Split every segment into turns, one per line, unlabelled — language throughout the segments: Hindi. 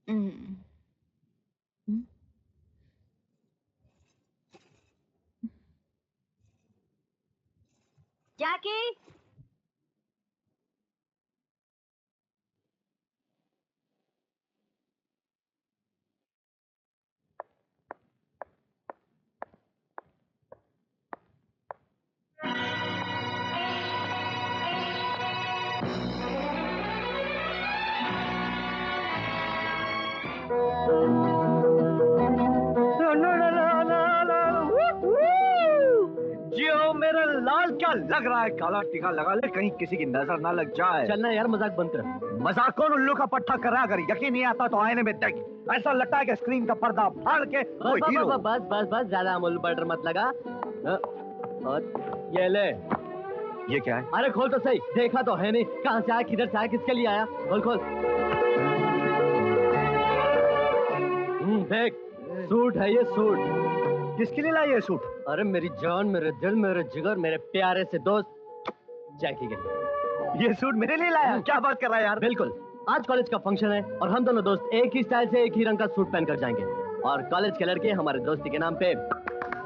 हम्म। जैकी,
जियो मेरा लाल, क्या लग रहा है? काला टीका लगा ले, कहीं किसी की नजर ना लग जाए।
चलना यार, मजाक बंद कर।
मजाक कौन उल्लू का पट्टा कर रहा है? अगर यकीन नहीं आता तो आईने में देख, ऐसा लगता है कि स्क्रीन का पर्दा फाड़ के वो हीरो।
बस बस बस, ज्यादा अमूल बटर मत लगा। और ये ले।
ये क्या है?
अरे खोल तो सही, देखा तो है नहीं, कहाँ से आया, किधर से आया, किसके लिए आया? खोल खोल। देख, सूट है ये, सूट।
किसके लिए लाया ये सूट?
अरे मेरी जान, मेरे दिल, मेरे जिगर, मेरे प्यारे से दोस्त जैकी के लिए।
ये सूट मेरे लिए लाया? क्या बात कर रहा है यार?
बिल्कुल, आज कॉलेज का फंक्शन है और हम दोनों दोस्त एक ही स्टाइल से एक ही रंग का सूट पहनकर जाएंगे और कॉलेज के लड़के हमारे दोस्ती के नाम पे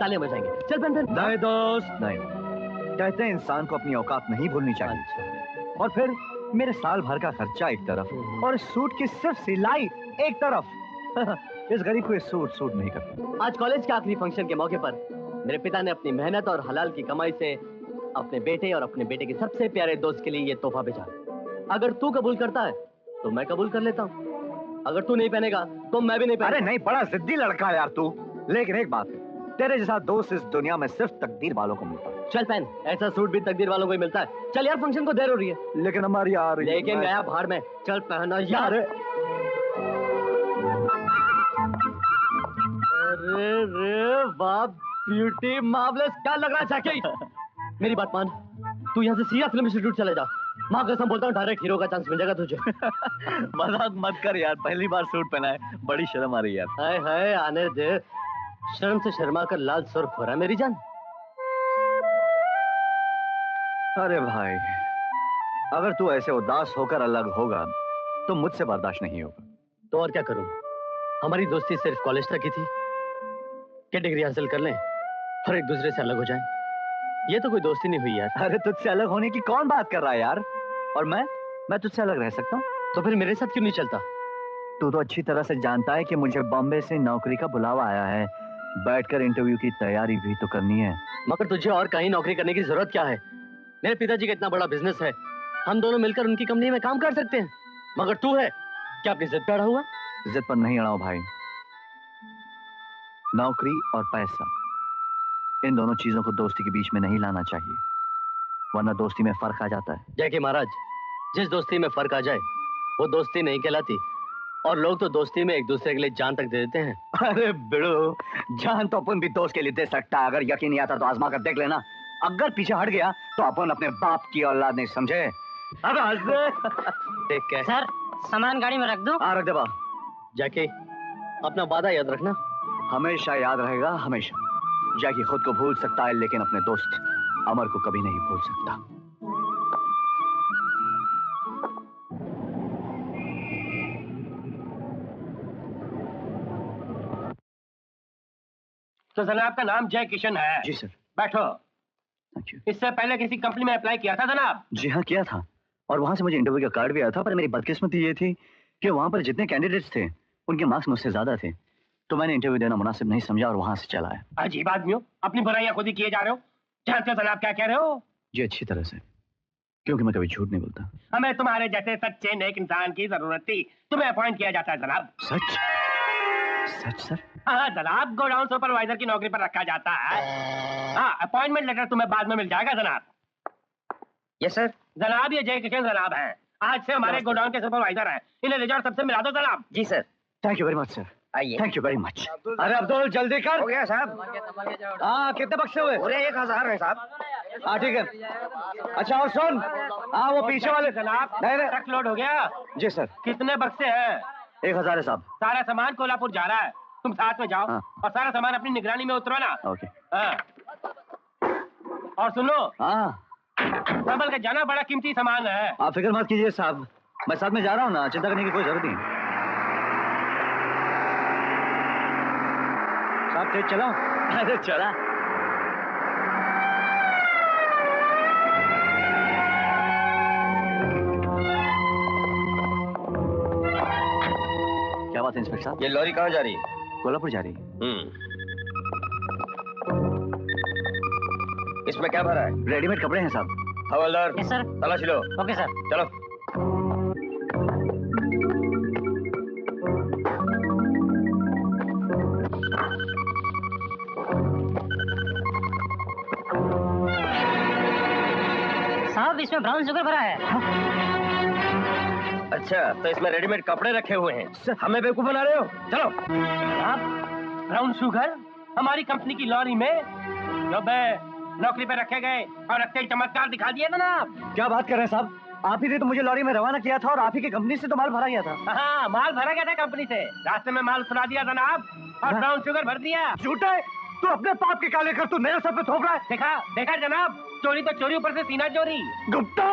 तालियां बजाएंगे। चल पहन।
नहीं दोस्त नहीं, कहते हैं इंसान को अपनी औकात नहीं भूलनी चाहिए। और फिर मेरे साल भर का खर्चा एक तरफ और सूट की सिर्फ सिलाई एक तरफ। इस गरीब को ये सूट नहीं करता।
आज कॉलेज के आखिरी फंक्शन के मौके पर मेरे पिता ने अपनी मेहनत और हलाल की कमाई से अपने बेटे और अपने बेटे के सबसे प्यारे दोस्त के लिए ये तोहफा भेजा। अगर तू कबूल करता है तो मैं कबूल कर लेता हूँ, अगर तू नहीं पहनेगा तो मैं भी नहीं पहनेगा।
अरे नहीं, बड़ा जिद्दी लड़का है यार तू। लेकिन एक बात है, तेरे जैसा दोस्त इस दुनिया में सिर्फ तकदीर वालों को मिलता है।
चल पहन, ऐसा सूट भी तकदीर वालों को ही मिलता है। चल यार, फंक्शन को देर हो रही है।
लेकिन हमारी यार,
लेकिन गया भाड़ में, चल पहना यार। अरे रे वाह, ब्यूटी मार्वलेस, क्या लग रहा है जैकी? मेरी बात मान, तू यहाँ से सीधा फिल्म इंस्टीट्यूट चले जा। माँ कसम बोलता हूँ, डायरेक्ट हीरो का चांस मिल जाएगा तुझे।
मजाक मत कर यार, पहली बार सूट पहना है, बड़ी शर्म आ रही है यार।
हाय हाय, आने दे। शर्म से शर्मा कर लाल सुर्ख हो रहा है मेरी जान।
अरे भाई, अगर तू ऐसे उदास होकर अलग होगा तो मुझसे बर्दाश्त नहीं होगा।
तो और क्या करूं? हमारी दोस्ती सिर्फ कॉलेज तक ही थी कि डिग्री हासिल कर लें और एक दूसरे से अलग हो जाएं। ये तो कोई दोस्ती नहीं हुई यार।
अरे तुझसे अलग होने की कौन बात कर रहा है यार? और मैं तुझसे अलग रह सकता हूँ?
तो फिर मेरे साथ क्यों नहीं चलता?
तू तो अच्छी तरह से जानता है कि मुझे बॉम्बे से नौकरी का बुलावा आया है। बैठकर इंटरव्यू की तैयारी भी तो करनी है।
मगर तुझे और कहीं नौकरी करने की जरूरत क्या है? मेरे पिताजी का इतना बड़ा बिजनेस है, हम दोनों मिलकर उनकी कंपनी में काम कर सकते हैं। मगर तू है क्या अपनी जिद पे अड़ा हुआ?
जिद पर नहीं अड़ा हूं भाई। नौकरी और पैसा, इन दोनों चीजों को दोस्ती के बीच में नहीं लाना चाहिए, वरना दोस्ती में फर्क आ जाता है।
जय के महाराज, जिस दोस्ती में फर्क आ जाए वो दोस्ती नहीं कहलाती, और लोग तो दोस्ती में एक दूसरे के लिए जान तक दे देते हैं।
अरे बिड़ो, जान तो अपन भी दोस्त के लिए दे सकता है। अगर यकीन नहीं आता तो आजमा कर देख लेना। अगर पीछे हट गया तो अपन अपने बाप की औलाद नहीं, समझे?
देख के
सर, सामान गाड़ी में रख दो।
रख दे बा।
जैकी, अपना वादा याद रखना।
हमेशा याद रहेगा, हमेशा। जैकी खुद को भूल सकता है लेकिन अपने दोस्त अमर को कभी नहीं भूल सकता।
तो जनाब का नाम जय किशन है?
जी सर।
बैठो।
Thank you.
इससे पहले किसी कंपनी में अप्लाई किया था जनाब?
जी हाँ, किया था, और वहां से मुझे इंटरव्यू का कार्ड भी आया था। पर मेरी बदकिस्मती ये थी कि वहां पर जितने कैंडिडेट्स थे उनके मार्क्स मुझसे ज्यादा थे, तो मैंने इंटरव्यू देना मुनासिब नहीं समझा और वहां से चला आया।
अजीब आदमी हो, अपनी बुराइयां खुद ही किए जा रहे हो। जानते हो जनाब क्या कह रहे हो?
जी अच्छी तरह से, क्योंकि मैं कभी झूठ नहीं बोलता।
हमें तुम्हारे जैसे सच्चे नेक इंसान की जरूरत थी, तुम्हें अपॉइंट किया जाता है जनाब।
सच? सच सर?
हाँ जनाब, गोडाउन सुपरवाइजर की नौकरी पर रखा जाता है। हाँ, अपॉइंटमेंट लेटर तुम्हें बाद में मिल जाएगा जनाब।
Yes sir.
जनाब ये जय किशन जनाब हैं, आज से हमारे गोडाउन के सुपरवाइजर हैं। इन्हें रिजॉर्ट सबसे मिला दो जनाब।
जी sir.
Thank you very much sir.
आइए।
Thank you very much. अरे अब्दुल जल्दी कर।
हो गया साहब।
हाँ, कितने बक्से हुए?
पूरे 1000 है साहब।
हाँ ठीक है। अच्छा और सुन, हाँ वो पीछे वाले
जनाब,
नहीं
ट्रक लोड हो गया?
जी सर।
कितने बक्से हैं?
1000 है साहब।
सारा सामान कोल्हापुर जा रहा है, तुम साथ में जाओ।
हाँ।
और सारा सामान अपनी निगरानी में उतरवाना।
ओके।
हाँ। और सुनो,
हाँ
संभल के जाना, बड़ा कीमती सामान है।
आप फिक्र मत कीजिए साहब, मैं साथ में जा रहा हूँ ना, चिंता करने की कोई जरूरत नहीं। तेज चलाओ।
अरे चला।
क्या बात है इंस्पेक्टर साहब?
ये लॉरी कहाँ जा रही है?
कोल्हापुर जा रही है।
इसमें क्या भरा है?
रेडीमेड कपड़े हैं साहब।
हवलदार,
यस सर।
तलाशी लो।
Okay sir.
चलो।
साहब इसमें ब्राउन शुगर भरा है।
अच्छा, तो इसमें रेडीमेड कपड़े रखे हुए हैं। हमें बेवकूफ बना रहे हो? चलो।
आप ब्राउन शुगर हमारी कंपनी की लॉरी में जब नौकरी पे रखे गए और रखते ही चमत्कार दिखा दिए जनाब।
क्या बात कर रहे हैं साहब? आप ही ने तो मुझे लॉरी में रवाना किया था और आप ही की कंपनी से तो माल भरा गया था।
हाँ, माल भरा गया था कंपनी से, रास्ते में माल उतरा दिया जनाब और ब्राउन शुगर भर दिया।
झूठा है, तू अपने पाप के काले कर तू मेरे सर पे थोप रहा है।
देखा देखा जनाब, चोरी तो चोरी, ऊपर से सीना चोरी।
गुप्ता,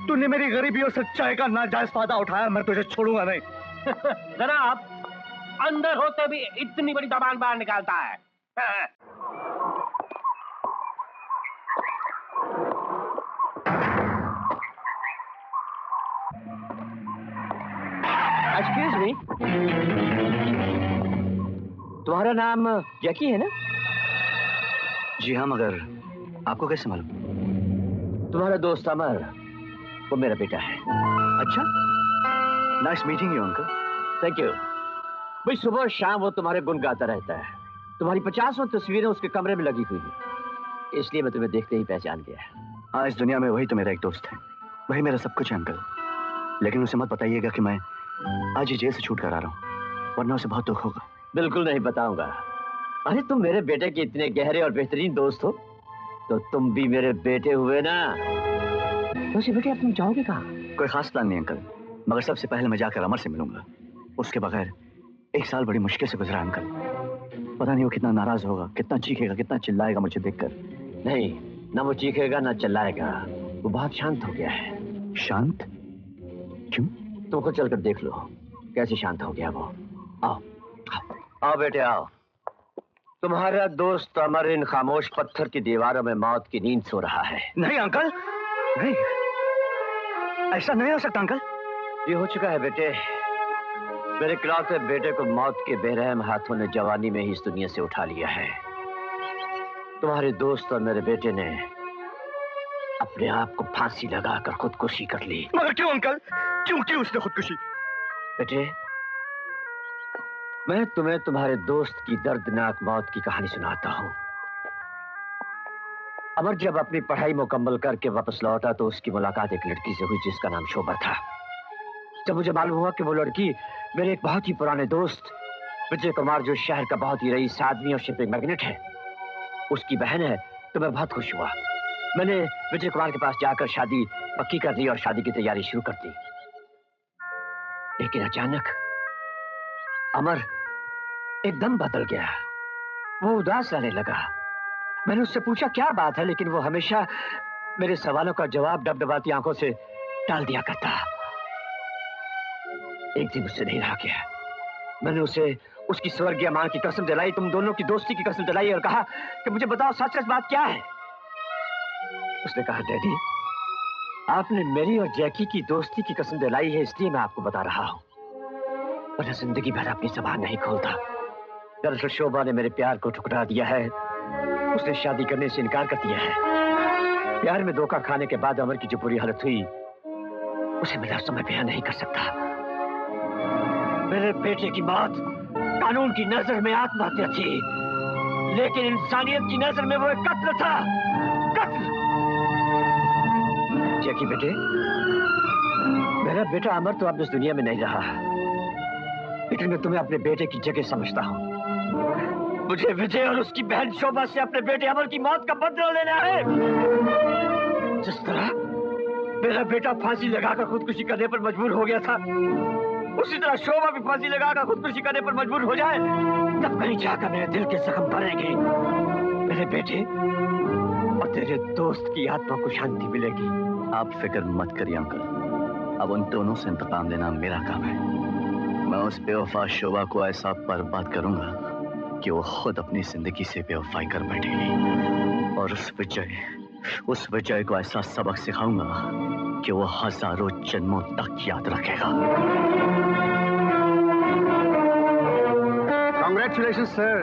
तूने मेरी गरीबी और सच्चाई का नाजायज फायदा उठाया, मैं तुझे छोड़ूंगा नहीं।
जनाब, अंदर होते भी इतनी बड़ी जबान बाहर निकालता है।
एक्सक्यूज मी, तुम्हारा नाम जैकी है ना?
जी हाँ, मगर आपको कैसे मालूम?
तुम्हारा दोस्त अमर, वो मेरा बेटा है।
अच्छा, nice meeting you uncle.
Thank you. भाई सुबह शाम वो तुम्हारे गुण गाता रहता है। तुम्हारी 50 तस्वीरें उसके कमरे में लगी हुई हैं, इसलिए मैं तुम्हें देखते ही पहचान गया।
हाँ, इस दुनिया में वही तो मेरा एक दोस्त है, वही मेरा सब कुछ है अंकल। लेकिन उसे मत बताइएगा कि मैं आज ही जेल से छूट कर आ रहा हूँ, वरना उसे बहुत दुख होगा।
बिल्कुल नहीं बताऊंगा। अरे तुम मेरे बेटे के इतने गहरे और बेहतरीन दोस्त हो, तो तुम भी मेरे बेटे हुए ना। वैसे बेटे अब तुम जाओगे कहाँ?
कोई खास प्लान नहीं अंकल, मगर सबसे पहले मैं जाकर अमर से मिलूंगा। उसके बगैर 1 साल बड़ी मुश्किल से गुजरा अंकल। पता नहीं वो कितना नाराज होगा, कितना चीखेगा, कितना चिल्लाएगा मुझे देखकर।
नहीं, ना वो चीखेगा ना चिल्लाएगा, वो बहुत शांत हो गया है।
शांत? क्यों?
तुमको चलकर देख लो कैसे शांत हो गया वो। आओ आओ, आओ बेटे आओ। तुम्हारा दोस्त अमर इन खामोश पत्थर की दीवारों में मौत की नींद सो रहा है।
नहीं अंकल, नहीं, ऐसा नहीं हो सकता अंकल।
ये हो चुका है बेटे। मेरे इकलौते बेटे को मौत के बेरहम हाथों ने जवानी में ही इस दुनिया से उठा लिया है। तुम्हारे दोस्त और मेरे बेटे ने अपने आप को फांसी लगाकर खुदकुशी कर ली।
मगर क्यों अंकल, क्यों की उसने खुदकुशी?
बेटे, मैं तुम्हें तुम्हारे दोस्त की दर्दनाक मौत की कहानी सुनाता हूं। अमर जब अपनी पढ़ाई मुकम्मल करके वापस लौटा तो उसकी मुलाकात एक लड़की से हुई जिसका नाम शोभा था। जब मुझे मालूम हुआ कि वो लड़की मेरे एक बहुत ही पुराने दोस्त विजय कुमार, जो शहर का बहुत ही रईस आदमी और शिपिंग मैग्नेट है, उसकी बहन है, तो मैं बहुत खुश हुआ। मैंने विजय कुमार के पास जाकर शादी पक्की कर दी और शादी की तैयारी शुरू कर दी। लेकिन अचानक अमर एकदम बदल गया। वो उदास रहने लगा। मैंने उससे पूछा क्या बात है, लेकिन वो हमेशा मेरे सवालों का जवाब डबडबाती आंखों से टाल दिया करता। एक दिन उससे नहीं रहा गया। मैंने उसे उसकी स्वर्गीय मां की कसम दिलाई, तुम दोनों की दोस्ती की कसम दिलाई और कहा कि मुझे बताओ सच सच बात क्या है। उसने कहा डैडी, आपने मेरी और जैकी की दोस्ती की कसम दिलाई है, इसलिए मैं आपको बता रहा हूं, वरना जिंदगी भर अपनी जबान नहीं खोलता। दरअसल शोभा ने मेरे प्यार को ठुकरा दिया है। उसने शादी करने से इनकार कर दिया है। प्यार में धोखा खाने के बाद अमर की जो बुरी हालत हुई, उसे मैं लफ्ज़ों में बयान नहीं कर सकता। मेरे बेटे की मौत कानून की नजर में आत्महत्या थी, लेकिन इंसानियत की नजर में वो एक कत्ल था। कत्ल। जैकी बेटे, मेरा बेटा अमर तो अब इस दुनिया में नहीं रहा, लेकिन मैं तुम्हें अपने बेटे की जगह समझता हूँ। मुझे विजय और उसकी बहन शोभा से अपने बेटे अमर की मौत का बदला लेना है। जिस तरह मेरा बेटा फांसी लगाकर खुदकुशी करने पर मजबूर हो गया था, उसी तरह शोभा भी फांसी लगाकर खुदकुशी करने पर मजबूर हो जाए, तब कहीं जाकर मेरे दिल के जख्म भरेंगे। मेरे बेटे और तेरे दोस्त की आत्मा को शांति मिलेगी।
आप फिक्र मत करिए अंकल, अब उन दोनों से इंतकाम लेना मेरा काम है। मैं उस बेवफा शोभा को ऐसा बर्बाद करूंगा कि वो खुद अपनी जिंदगी से बेवफाई कर बैठेगी, और उस विजय को ऐसा सबक सिखाऊंगा कि वो हजारों जन्मों तक याद रखेगा।
कांग्रेचुलेशन सर,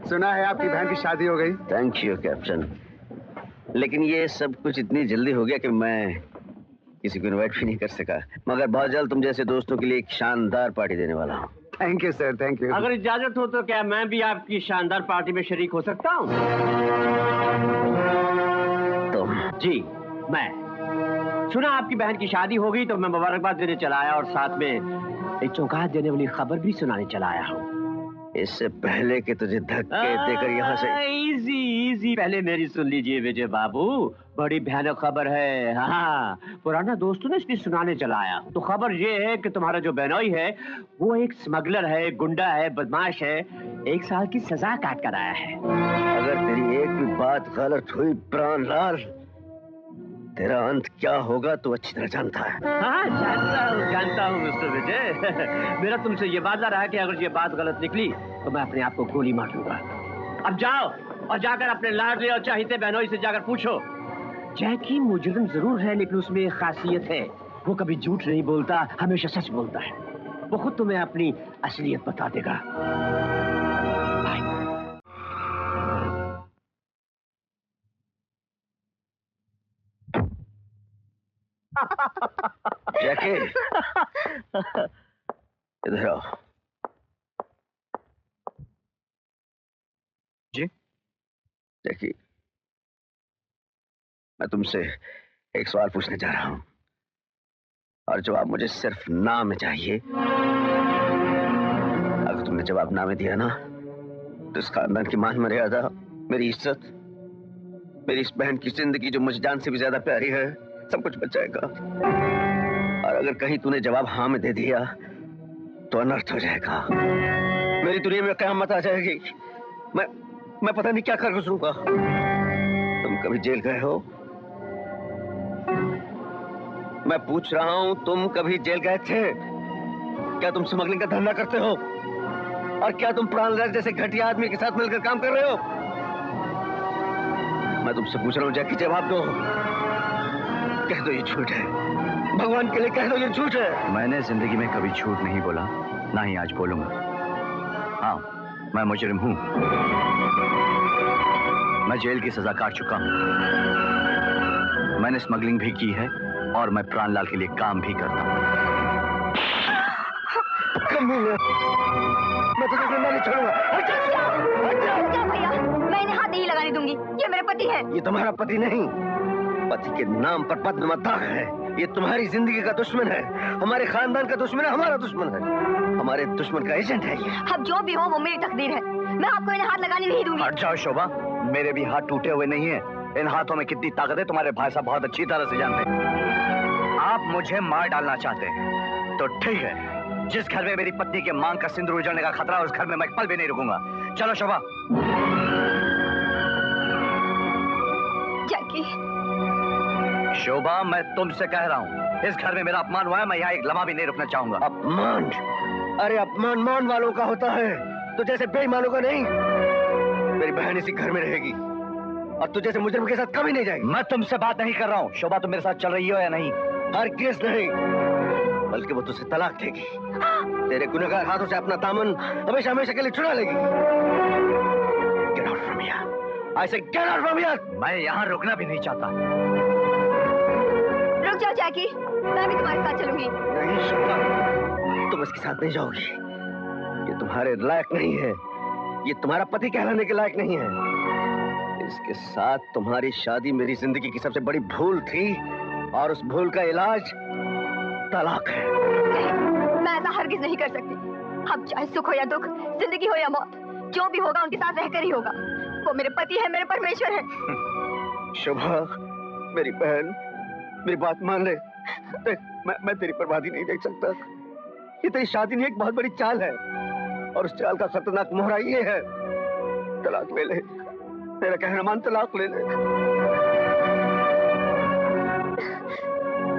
सुना है आपकी बहन की शादी हो गई।
थैंक यू कैप्टन, लेकिन ये सब कुछ इतनी जल्दी हो गया कि मैं किसी को इनवाइट भी नहीं कर सका, मगर बहुत जल्द तुम जैसे दोस्तों के लिए एक शानदार पार्टी देने वाला हूँ।
Thank you sir, thank you.
अगर इजाजत हो तो क्या मैं भी आपकी शानदार पार्टी में शरीक हो सकता हूँ?
तुम?
जी मैं। सुना आपकी बहन की शादी हो गई तो मैं मुबारकबाद देने चला आया और साथ में एक चौंका देने वाली खबर भी सुनाने चला आया हूँ।
इससे पहले कि तुझे धक्के देकर यहाँ से।
इजी पहले मेरी सुन लीजिए विजय बाबू, बड़ी भयानक खबर है। हाँ, पुराना दोस्तों ने इसलिए सुनाने चला आया। तो खबर ये है कि तुम्हारा जो बहनोई है वो एक स्मगलर है, गुंडा है, बदमाश है, 1 साल की सजा काट कर आया है।
अगर तेरी एक भी बात गलत हुई प्राणलाल, तेरा अंत क्या होगा तो अच्छी तरह जानता है।
हाँ, जानता हूँ मिस्टर विजय। मेरा तुमसे ये वादा रहा कि अगर ये बात गलत निकली तो मैं अपने आप को गोली मार लूंगा। अब जाओ और जाकर अपने लाडले और चाहते बहनोई से जाकर पूछो, जैकी मुजरिम जरूर है लेकिन उसमें एक खासियत है, वो कभी झूठ नहीं बोलता, हमेशा सच बोलता है। वो खुद तुम्हें अपनी असलियत बता देगा।
जैकी, इधर आओ।
जी?
जैकी, मैं तुमसे एक सवाल पूछने जा रहा हूं और जवाब मुझे सिर्फ ना में चाहिए। अगर तुमने जवाब ना में दिया ना तो इस खानदान की मान मर्यादा, मेरी इज्जत, मेरी इस बहन की जिंदगी जो मुझे जान से भी ज्यादा प्यारी है, सब कुछ बच जाएगा। और अगर कहीं तूने जवाब हाँ में दे दिया तो अनर्थ हो जाएगा। मेरी दुनिया में क़यामत आ जाएगी। मैं पता नहीं क्या कर गुजरूंगा। तुम कभी जेल गए हो? मैं पूछ रहा हूं, तुम कभी जेल गए थे? क्या तुम स्मगलिंग का धंधा करते हो? और क्या तुम प्राणलाल जैसे घटिया आदमी के साथ मिलकर काम कर रहे हो? मैं तुमसे पूछ रहा हूं जैकी, जवाब दो। कह दो ये झूठ है, भगवान के लिए कह दो ये झूठ है।
मैंने जिंदगी में कभी झूठ नहीं बोला, ना ही आज बोलूंगा। हाँ, मैं मुजरिम हूं। मैं जेल की सजा काट चुका हूं। मैंने स्मगलिंग भी की है और मैं प्राणलाल के लिए काम भी करता हूं।
मैं तुझे जिंदा नहीं छोड़ूंगा।
भैया, मैं इन्हें हाथ नहीं लगाने दूंगी। ये मेरे पति है।
ये तुम्हारा पति नहीं, पति के नाम पर पद्म दाग है। ये तुम्हारी जिंदगी का दुश्मन है, हमारे खानदान का दुश्मन है, हमारा दुश्मन है, हमारे दुश्मन का एजेंट है ये।
अब जो भी हो वो मेरी तकदीर है। मैं आपको इन्हें हाथ लगाने नहीं दूंगी।
हट जाओ शोभा, मेरे भी हाथ टूटे हुए नहीं है। इन हाथों में कितनी ताकत है तुम्हारे भाई साहब बहुत अच्छी तरह से जानते हैं। आप मुझे मार डालना चाहते हैं तो ठीक है, जिस घर में मेरी पत्नी के मांग का सिंदूर उजड़ने का खतरा है उस घर में मैं एक पल भी नहीं रुकूंगा। चलो शोभा।
जैकी।
शोभा, मैं तुमसे कह रहा हूँ, इस घर में मेरा अपमान हुआ है, मैं यहाँ एक लम्हा भी नहीं रुकना चाहूंगा।
अपमान? अरे अपमान मान वालों का होता है, तो जैसे बेईमानों का नहीं। मेरी बहन इसी घर में रहेगी और तू जैसे मुजरिम के साथ कभी नहीं जाएगी।
मैं तुमसे बात नहीं कर रहा हूँ। शोभा, तुम मेरे साथ चल रही हो या नहीं?
हर केस नहीं, बल्कि वो तुझसे तलाक देगी। तेरे गुनहगार हाथों से अपना दामन हमेशा हमेशा के लिए छुड़ा लेगी। Get out from here. I say get out from here.
मैं यहाँ रुकना भी नहीं चाहता।
रुक जाओ जैकी, मैं भी तुम्हारे साथ चलूंगी।
नहीं शोभा, तुम इसके साथ नहीं जाओगी। ये तुम्हारे लायक नहीं है, ये तुम्हारा पति कहलाने के लायक नहीं है। इसके साथ तुम्हारी शादी मेरी जिंदगी की सबसे बड़ी भूल थी और उस भूल का इलाज तलाक है।
नहीं, मैं ऐसा हरगिज नहीं कर सकती। अब चाहे सुख हो या दुख, जिंदगी हो या मौत, जो भी होगा उनके साथ रहकर ही होगा। वो मेरे पति है, मेरे परमेश्वर है।
शोभा, मेरी बहन, मेरी बात मान ले। देख, मैं तेरी बर्बादी नहीं देख सकता। ये तेरी शादी नहीं, एक बहुत बड़ी चाल है और उस चाल का खतरनाक मोहरा ये है। तलाक ले ले, मेरा कहना मान, तलाक ले ले।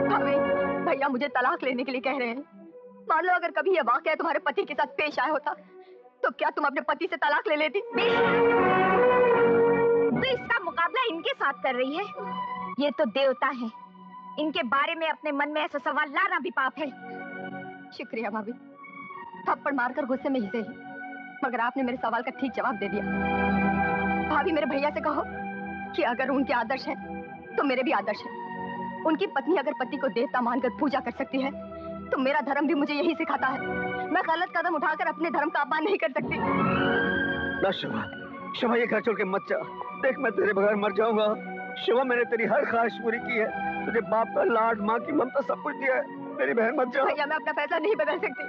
भाभी, भैया मुझे तलाक लेने के लिए कह रहे हैं। मान लो अगर कभी यह वाकया तुम्हारे पति के साथ पेश आया होता तो क्या तुम अपने पति से तलाक ले लेती?
तो इसका मुकाबला इनके साथ कर रही है। ये तो देवता है, इनके बारे में अपने मन में ऐसा सवाल लाना भी पाप है।
शुक्रिया भाभी, थप्पड़ मारकर गुस्से में ही सही, मगर आपने मेरे सवाल का ठीक जवाब दे दिया। भाभी मेरे भैया से कहो कि अगर उनके आदर्श हैं, तो मेरे भी आदर्श हैं। उनकी पत्नी अगर पति को देवता मानकर पूजा कर सकती है, तो मेरा धर्म भी मुझे यही सिखाता है। मैं गलत कदम उठाकर अपने धर्म का अपमान नहीं कर सकती।
ना शिवा, शिवा ये घर छोड़ के मत जा। देख मैं तेरे बगैर मर जाऊंगा। शिवा मैंने तेरी हर ख्वाहिश पूरी की है, तुझे बाप का लाड, माँ की ममता सब कुछ दिया है। मेरी बहन मत जा।
भैया मैं अपना फैसला नहीं बदल सकती।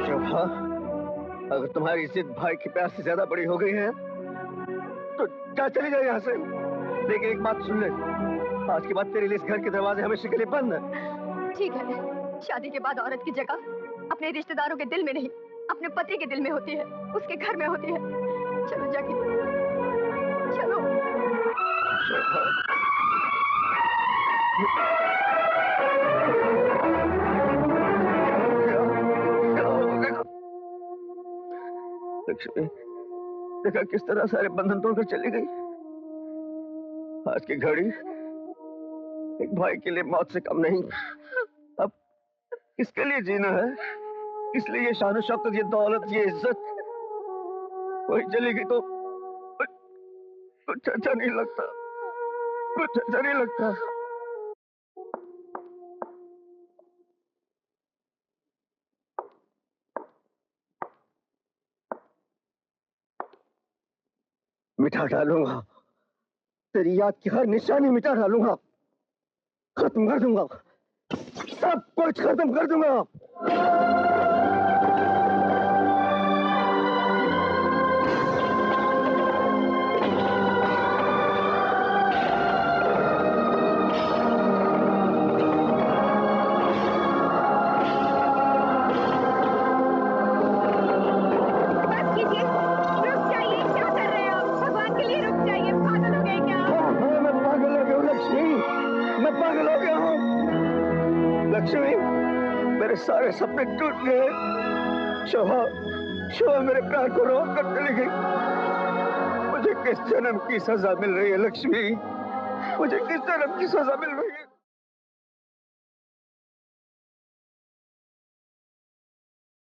शिवा, अगर तुम्हारी जिद भाई के प्यार से ज्यादा बड़ी हो गई है तो जा, चली जाए यहाँ से। लेकिन एक बात सुन ले, आज के बाद तेरे लिए इस घर के दरवाजे हमेशा के लिए बंद है।
ठीक है, शादी के बाद औरत की जगह अपने रिश्तेदारों के दिल में नहीं, अपने पति के दिल में होती है, उसके घर में होती है। चलो जाके, चलो। लक्ष्मी, देखा किस तरह सारे बंधन तोड़कर चली गई। आज की घड़ी एक भाई के लिए मौत से कम नहीं। अब किसके लिए जीना है? इसलिए ये शान शौकत, ये दौलत, ये इज्जत वही चलेगी तो कुछ अच्छा नहीं लगता, कुछ अच्छा नहीं लगता। मिटा डालूंगा तेरी याद की हर निशानी, मिटा डालूंगा, खत्म कर दूंगा, सब कुछ खत्म कर दूंगा। लक्ष्मी, मेरे सारे सपने टूट गए। शोभा, शोभा मेरे प्यार को रोक कर चली गई। मुझे किस जन्म की सजा मिल रही है लक्ष्मी? मुझे किस जन्म की सजा मिल रही है?